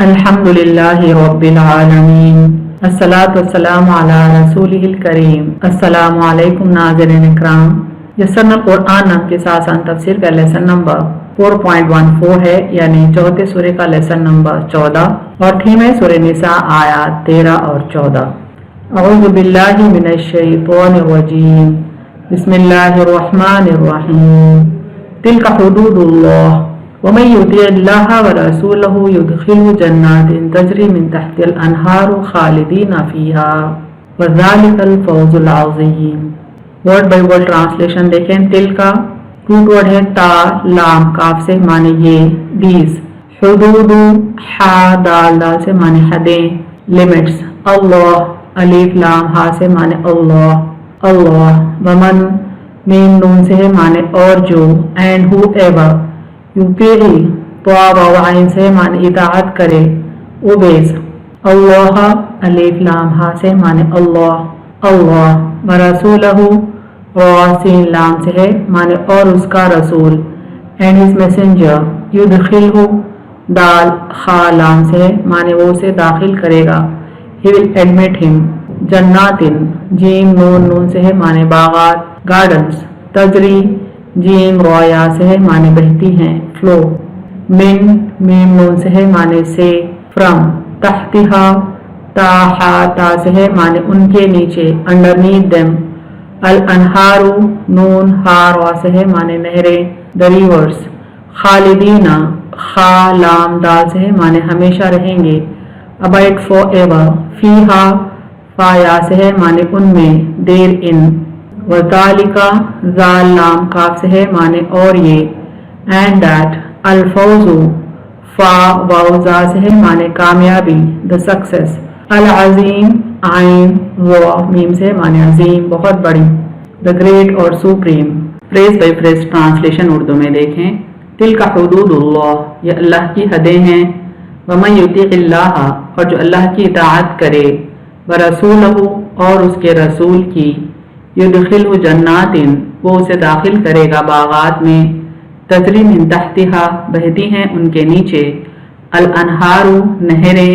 अल्हम्दुलिल्लाहि रब्बिल आलमीन अस्सलातु वस्सलामु अला रसूलिहिल करीम। अस्सलामु अलैकुम नाज़रीन इकराम। यस्सरना कुरान नाम के साथ तफसीर का लेसन नंबर 4.14 है, यानी चौथे सूरे का लेसन नंबर 14 और थीम है सूरे निसा आयात 13 और 14। अऊज़ु बिल्लाहि मिनश शैतानिर रजीम। बिस्मिल्लाहिर रहमानिर रहीम। तिल्का हुदूदुल्लाह वमन युतिइल्लाह व रसूलहु युदखिलहु जन्नातिन तजरी मिन तहतिल अनहारु खालिदीना फीहा व ज़ालिकल फौज़ुल अज़ीम। वर्ड बाय वर्ड ट्रांसलेशन देखें। तिल का रूट वर्ड है ता लाम काफ से माने ये दीज, हुदूदु हा दाल दाल से माने हदें लिमिट्स, अल्लाह अलीफ लाम हा से माने अल्लाह अल्लाह, वमन मीम नून से है माने और जो, एंड हु एवर युतीई तो से माने इताअत करे ओबेस, अल्लाह अलीफ लाम हा से माने अल्लाह अल्लाह, व रसूलहु और सीन लाम से है माने और उसका रसूल, एंड हिज मैसेंजर युदखिलहु दाल खा लाम से है माने वो उसे दाखिल करेगा, ही विल एडमिट हिम जन्नातिन जीम नून नून से है माने बागात गार्डन्स, तजरी जीम रोया से है माने बहती हैं फ्लो, मिन मीम नून से है माने से फ्रॉम, तहतिहा ताहा ता से है माने उनके नीचे अंडरनीथ देम, अल अनहारू नून हा रा से है माने नहरें द रिवर्स, खालिदीना खा लाम दाल से है माने हमेशा रहेंगे, अबाइड फॉर एवर फीहा फाया से है माने उनमें देर इन, वज़ालिका ज़ाल लाम काफ से है माने और ये, एंड दैट अल-फौज़ु फा वाव ज़ा से है माने कामयाबी द सक्सेस, अल-अज़ीम आइन वा मीम से माने अजीम बहुत बड़ी, द ग्रेट और supreme. Phrase by phrase translation Urdu में देखें। तिल का हुदूदुल्लाह, ये अल्लाह की हदें हैं, वमन युतिइल्लाह और जो अल्लाह की इताअत करे, व रसूलहु और उसके रसूल की, युदखिलहु जन्नातिन वो उसे दाखिल करेगा बागात में, तजरी मिन तहतिहा बहती हैं उनके नीचे, अल अनहारू नहरें,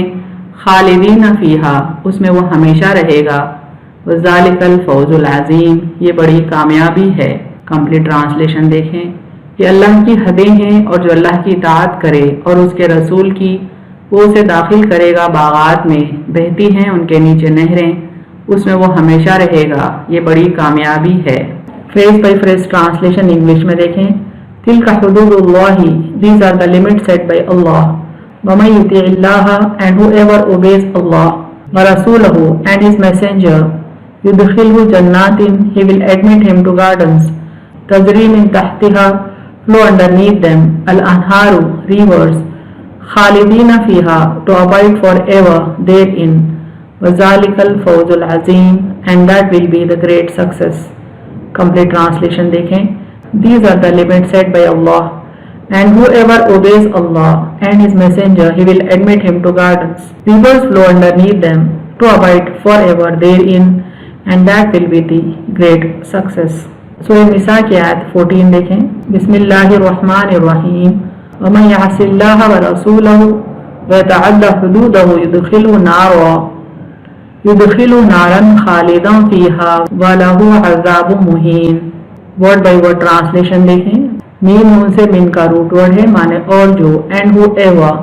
खालिदीना फीहा उसमें वो हमेशा रहेगा, व ज़ालिकल फौज़ुल अज़ीम ये बड़ी कामयाबी है। कंप्लीट ट्रांसलेशन देखें। ये अल्लाह की हदें हैं और जो अल्लाह की इताअत करे और उसके रसूल की, वो उसे दाखिल करेगा बागात में, बहती हैं उनके नीचे नहरें, उसमें वो हमेशा रहेगा, ये बड़ी कामयाबी है। Phrase by phrase translation English में देखें। तिल का हुदूदुल्लाही, these are the limits set by Allah, वमन युतिइल्लाह एंड हूएवर ओबेज अल्लाह, व रसूलहु एंड हिज मैसेंजर, युदखिलहु जन्नातिन he will admit him to gardens, तजरी मिन तहतिहा फ्लो अंडरनीथ देम, अल अनहारू रिवर्स, खालिदीना फीहा to abide for ever there in, वज़ालिकल फौज़ुल अज़ीम and that will be the great success. Complete translation देखें। These are the limits set by Allah and whoever obeys Allah and his messenger he will admit him to gardens, rivers flow underneath them to abide forever therein and that will be the great success. सूरह निसा की आयत 14 देखें। बिस्मिल्लाहिर रहमानिर रहीम। वमन यअसिल्लाह व रसूलहु व यतअद्दा हुदूदहु युदखिलहु नारन खालिदन फीहा व लहु अज़ाबुन मुहीन। Word by word translation देखें। मीम नून से मिन का रूट वर्ड है माने और जो, एंड हु एवर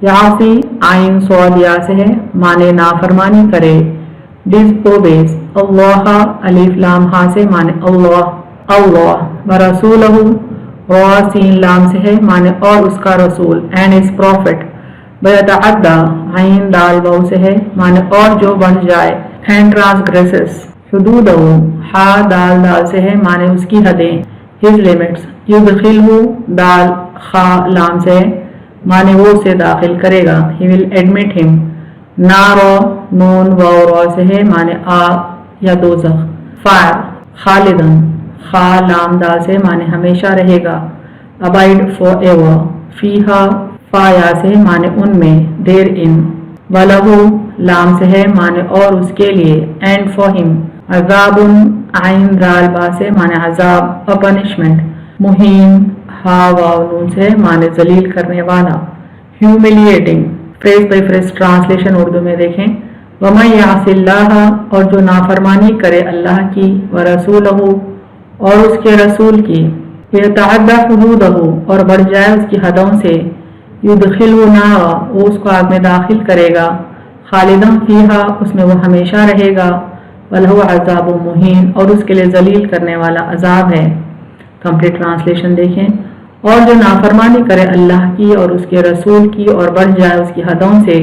यासी आइन सौद या से है माने नाफरमानी करे, डिसओबेज अल्लाह अलीफ लाम हा से माने अल्लाह अल्लाह, व रसूलहु और सीन लाम से है माने और उसका रसूल, एंड इस प्रॉफिट, बयतअद्दा आइन दाल वाव से है माने और जो बढ़ जाए, एंड ट्रांसग्रेसेस हुदूदहु हा दाल दाल से है माने उसकी हदें, हिज लिमिट्स, युदखिलहु दाल खा लाम से है माने वो उसे दाखिल करेगा, ही विल एडमिट हिम नारो नून वाव रा से है माने आग या दोज़ख, फायर खालिदन खा लाम दाल से माने हमेशा रहेगा, अबाइड फॉर एवर फीहा फाया से माने उनमें, देर इन, वलहु लाम से है माने और उसके लिए, एंड फॉर हिम, अज़ाबुन आइन दाल बा से माने अजाब अ पनिशमेंट, मुहीन हा वाव नून से माने जलील करने वाला, humiliating phrase by phrase translation Urdu में देखें। वमन यासिल्लाह, और जो नाफरमानी करे अल्लाह की, व रसूलहू, और उसके रसूल की, यतअद्दा हुदूदहू, और बढ़ जाए उसकी हदों से, युदखिलहु नारा, वो उसको आग में दाखिल करेगा, खालिदन फीहा, उसमें वो हमेशा रहेगा, वलहु अज़ाबुन मुहीन, और उसके लिए जलील करने वाला अजाब है। कंप्लीट ट्रांसलेशन देखें। और जो नाफरमानी करे अल्लाह की और उसके रसूल की और बढ़ जाए उसकी हदों से,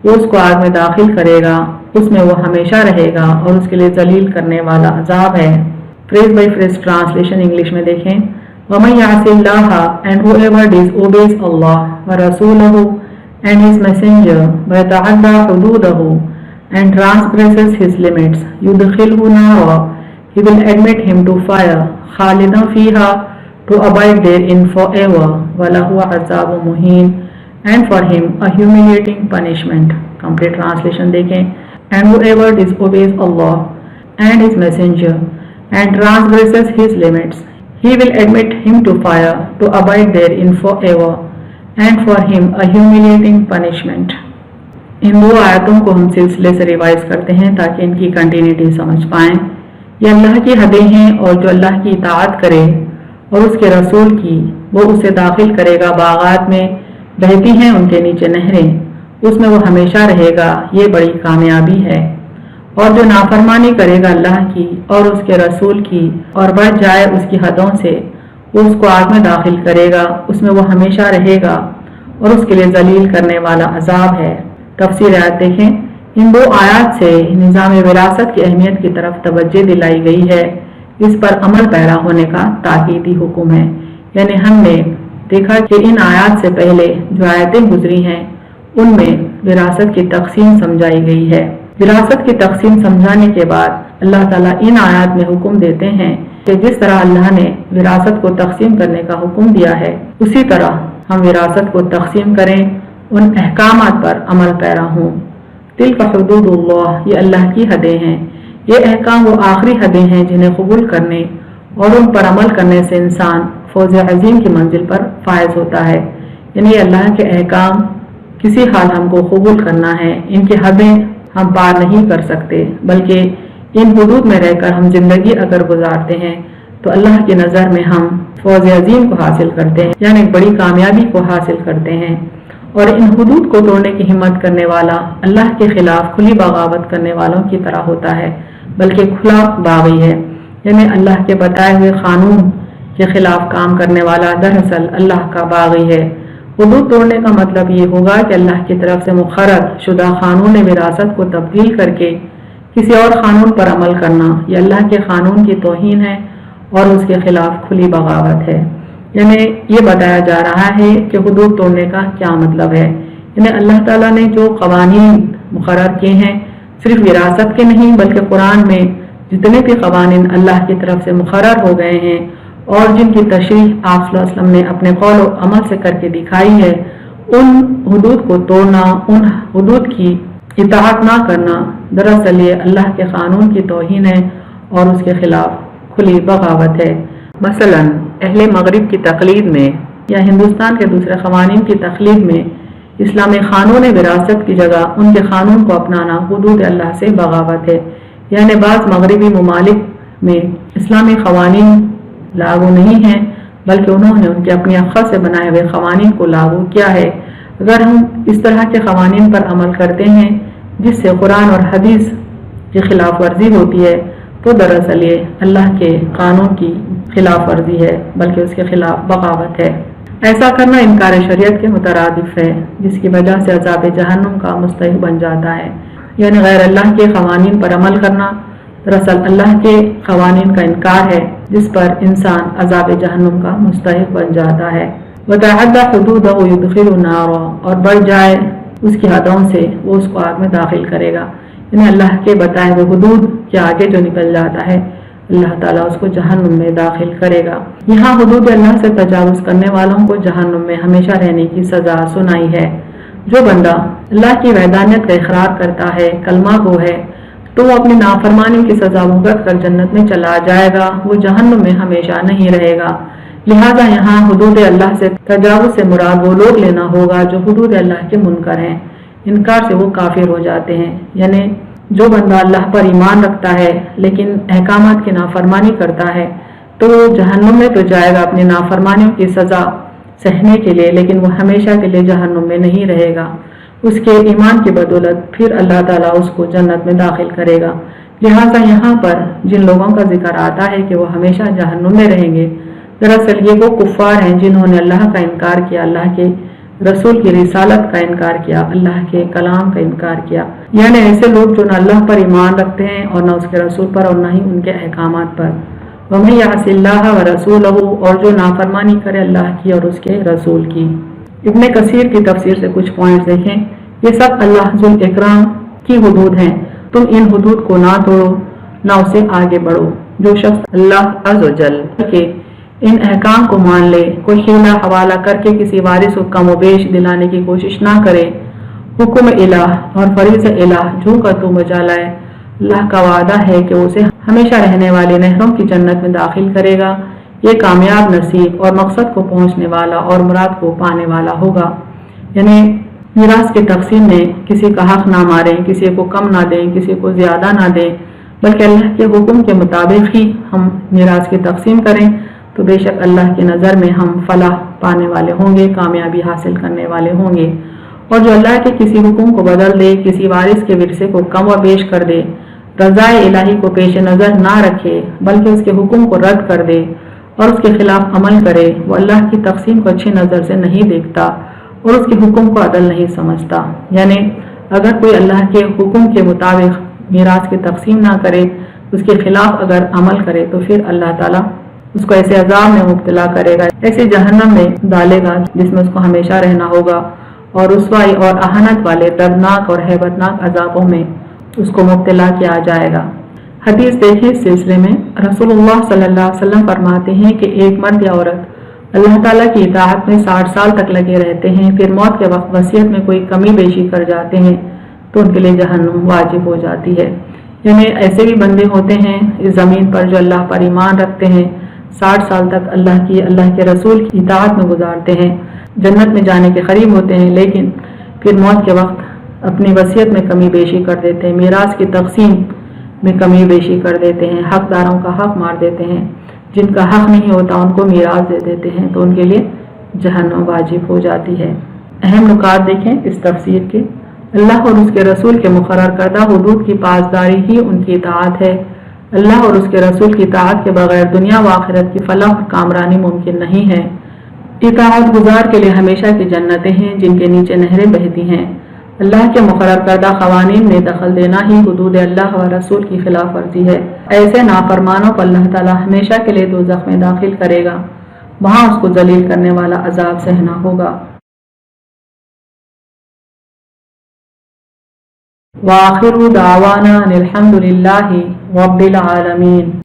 वो उसको आग में दाखिल करेगा, उसमें वो हमेशा रहेगा और उसके लिए जलील करने वाला अजाब है। Phrase by phrase translation English में देखें। वमन यासिल्लाह, एंड whoever disobeys Allah व रसूलहू and his messenger, व यतअद्दा हुदूदहू and transgresses his limits, yudkhilhu nara, he will admit him to fire, khalidan fiha, to abide therein forever, walahu azabun muhin, and for him a humiliating punishment. Complete translation देखें। And whoever disobeys Allah and his messenger and transgresses his limits, he will admit him to fire, to abide therein forever, and for him a humiliating punishment. इन दो आयतों को हम सिलसिले से revise करते हैं ताकि इनकी कंटिन्यूटी समझ पाएं। ये अल्लाह की हदें हैं और जो अल्लाह की इताअत करे और उसके रसूल की, वो उसे दाखिल करेगा बागात में, बहती हैं उनके नीचे नहरें, उसमें वो हमेशा रहेगा, ये बड़ी कामयाबी है। और जो नाफरमानी करेगा अल्लाह की और उसके रसूल की और बढ़ जाए उसकी हदों से, वो उसको आग में दाखिल करेगा, उसमें वो हमेशा रहेगा और उसके लिए जलील करने वाला अजाब है। तफसीर आयत देखें। इन दो आयत से निज़ाम विरासत की अहमियत की तरफ तवज्जो दिलाई गई है, इस पर अमल पैरा होने का ताकीदी हुक्म है। यानी हमने देखा कि इन आयत से पहले जो आयतें गुजरी हैं उनमें विरासत की तकसीम समझाई गई है। विरासत की तकसीम समझाने के बाद अल्लाह ताला इन आयत में हुक्म देते हैं कि जिस तरह अल्लाह ने विरासत को तकसीम करने का हुक्म दिया है, उसी तरह हम विरासत को तकसीम करें, उन अहकामात पर अमल पैरा हों। तिल्का हुदूदुल्लाह, ये अल्लाह की हदें हैं। ये अहकाम वो आखिरी हदें हैं जिन्हें कबूल करने और उन पर अमल करने से इंसान फौज अजीम की मंजिल पर फायज होता है। यानी अल्लाह के अहकाम किसी हाल हमको कबूल करना है, इनकी हदें हम पार नहीं कर सकते, बल्कि इन हुदूद में रहकर हम जिंदगी अगर गुजारते हैं तो अल्लाह की नज़र में हम फौज अजीम को हासिल करते हैं, यानी बड़ी कामयाबी को हासिल करते हैं। और इन हुदूद को तोड़ने की हिम्मत करने वाला अल्लाह के खिलाफ खुली बगावत करने वालों की तरह होता है, बल्कि खुला बागी है। यानी अल्लाह के बताए हुए कानून के खिलाफ काम करने वाला दरअसल अल्लाह का बागी है। हुदूद तोड़ने का मतलब ये होगा कि अल्लाह की तरफ से मुक़र्रर शुदा कानून विरासत को तब्दील करके किसी और कानून पर अमल करना, यह अल्लाह के कानून की तौहीन है और उसके खिलाफ खुली बगावत है। यानी ये बताया जा रहा है कि हुदूद तोड़ने का क्या मतलब है। यानी अल्लाह ताला ने जो कवानीन मुक़र्रर किए हैं, सिर्फ विरासत के नहीं बल्कि कुरान में जितने भी कवानीन अल्लाह की तरफ से मुक़र्रर हो गए हैं और जिनकी तशरीह आप सल्लल्लाहु अलैहि वसल्लम ने अपने कौल और अमल से करके दिखाई है, उन हुदूद को तोड़ना, उन हुदूद की इताअत ना करना, दरअसल ये अल्लाह के कानून की तौहीन है और उसके खिलाफ खुली बगावत है। मसलन अहले मगरिब की तकलीद में या हिंदुस्तान के दूसरे कवानीन की तकलीद में इस्लामी कानून विरासत की जगह उनके कानून को अपनाना हुदूद अल्लाह से बगावत है। यानी बाज़ मगरिबी ममालिक में इस्लामी कवानीन लागू नहीं हैं, बल्कि उन्होंने उनके अपनी अक्ल से बनाए हुए कवानीन को लागू किया है। अगर हम इस तरह के कवानीन पर अमल करते हैं जिससे कुरान और हदीस की खिलाफ वर्जी होती है, तो दरअसल ये अल्लाह के कानून की खिलाफ वर्जी है, बल्कि उसके खिलाफ बगावत है। ऐसा करना इनकार शरीयत के मुतरादिफ है, जिसकी वजह से अज़ाब जहन्नुम का मुस्तहिक बन जाता है। यानी गैर अल्लाह के कवानीन पर अमल करना दरअसल अल्लाह के कवानीन का इनकार है, जिस पर इंसान अज़ाब जहन्नुम का मुस्तहिक बन जाता है। वतअद्दा हुदूदहू युदखिलहु नारा, और बढ़ जाए उसकी हदों से वो उसको आग में दाखिल करेगा। यानी अल्लाह के बताए हुए हुदूद के आगे जो निकल जाता है, अल्लाह ताला उसको जहन्नुम में दाखिल करेगा। यहाँ हुदूद अल्लाह से तजावुज़ करने वालों को जहन्नुम में हमेशा रहने की सज़ा सुनाई है। जो बंदा अल्लाह की वहदानियत का इकरार करता है, कलमा गो है, तो वो अपनी नाफरमानी की सज़ा भुगत कर जन्नत में चला जाएगा, वो जहन्नुम में हमेशा नहीं रहेगा। लिहाजा यहाँ हुदूद अल्लाह से तजावुज़ से मुराद वो लोग लेना होगा जो हुदूद अल्लाह के मुनकर हैं, انکار سے وہ کافر ہو جاتے ہیں۔ یعنی جو بندہ اللہ پر ایمان رکھتا ہے لیکن احکامات کی نافرمانی کرتا ہے تو وہ جہنم میں تو جائے گا اپنی نافرمانیوں کی سزا سہنے کے لیے، لیکن وہ ہمیشہ کے لیے جہنم میں نہیں رہے گا۔ اس کے ایمان کی بدولت پھر اللہ تعالیٰ اس کو جنت میں داخل کرے گا۔ لہٰذا یہاں پر جن لوگوں کا ذکر آتا ہے کہ وہ ہمیشہ جہنم میں رہیں گے، دراصل یہ وہ کفار ہیں جنہوں نے اللہ کا انکار کیا، اللہ کے رسول کی رسالت کا انکار کیا، اللہ کے کلام کا انکار کیا۔ یعنی ایسے لوگ جو نہ اللہ پر ایمان رکھتے ہیں اور نہ اس کے رسول پر اور نہ ہی ان کے احکامات پر۔ وَمَن يَعْصِ اللَّهَ وَرَسُولَهُ، اور جو نافرمانی کرے اللہ کی اور اس کے رسول کی۔ ابن کثیر کی تفسیر سے کچھ پوائنٹس دیکھیں۔ یہ سب اللہ ذو الاکرام کی حدود ہیں، تم ان حدود کو نہ توڑو نہ اسے آگے بڑھو۔ جو شخص اللہ عز و جل کے ان احکام کو مان لے، کوئی حیلہ حوالہ کر کے کسی وارث کو کم و بیش دلانے کی کوشش نہ کرے، حکم الہ اور فریض الہ جو کا تو بجا لائے، اللہ کا وعدہ ہے کہ اسے ہمیشہ رہنے والی نہروں کی جنت میں داخل کرے گا۔ یہ کامیاب نصیب اور مقصد کو پہنچنے والا اور مراد کو پانے والا ہوگا۔ یعنی میراث کی تقسیم میں کسی کا حق نہ ماریں، کسی کو کم نہ دیں، کسی کو زیادہ نہ دیں، بلکہ اللہ کے حکم کے مطابق ہی ہم میراث کی تقسیم کریں تو بے شک اللہ کی نظر میں ہم فلاح پانے والے ہوں گے، کامیابی حاصل کرنے والے ہوں گے۔ اور جو اللہ کے کسی حکم کو بدل دے، کسی وارث کے ورثے کو کم و بیش کر دے، رضائے الہی کو پیش نظر نہ رکھے بلکہ اس کے حکم کو رد کر دے اور اس کے خلاف عمل کرے، وہ اللہ کی تقسیم کو اچھی نظر سے نہیں دیکھتا اور اس کے حکم کو عدل نہیں سمجھتا۔ یعنی اگر کوئی اللہ کے حکم کے مطابق میراث کی تقسیم نہ کرے، اس کے خلاف اگر عمل کرے تو پھر اللہ تعالیٰ اس کو ایسے عذاب میں مبتلا کرے گا، ایسے جہنم میں ڈالے گا جس میں اس کو ہمیشہ رہنا ہوگا، اور رسوائی اور اہانت والے دردناک اور ہیبتناک عذابوں میں اس کو مبتلا کیا جائے گا۔ حدیث دیکھیں اس سلسلے میں رسول اللہ صلی اللہ علیہ وسلم فرماتے ہیں کہ ایک مرد یا عورت اللہ تعالیٰ کی اطاعت میں 60 سال تک لگے رہتے ہیں، پھر موت کے وقت وصیت میں کوئی کمی بیشی کر جاتے ہیں تو ان کے لیے جہنم واجب ہو جاتی ہے۔ یعنی ایسے بھی بندے ہوتے ہیں اس زمین پر جو اللہ پر ایمان رکھتے ہیں، 60 سال تک اللہ کے رسول کی اطاعت میں گزارتے ہیں، جنت میں جانے کے قریب ہوتے ہیں، لیکن پھر موت کے وقت اپنی وصیت میں کمی بیشی کر دیتے ہیں، میراث کی تقسیم میں کمی بیشی کر دیتے ہیں، حقداروں کا حق مار دیتے ہیں، جن کا حق نہیں ہوتا ان کو میراث دے دیتے ہیں تو ان کے لیے جہنم واجب ہو جاتی ہے۔ اہم نکات دیکھیں اس تفسیر کے۔ اللہ اور اس کے رسول کے مقرر کردہ حدود کی پاسداری ہی ان کی اطاعت ہے۔ اللہ اور اس کے رسول کی اطاعت کے بغیر دنیا و آخرت کی فلاح اور کامرانی ممکن نہیں ہے۔ اطاعت گزار کے لیے ہمیشہ کی جنتیں ہیں جن کے نیچے نہریں بہتی ہیں۔ اللہ کے مقرر کردہ قوانین میں دخل دینا ہی حدود اللہ و رسول کی خلاف ورزی ہے۔ ایسے نافرمانوں کو اللہ تعالیٰ ہمیشہ کے لیے دوزخ میں داخل کرے گا، وہاں اس کو ذلیل کرنے والا عذاب سہنا ہوگا۔ وآخر دعوانا الحمد للہ رب العالمین۔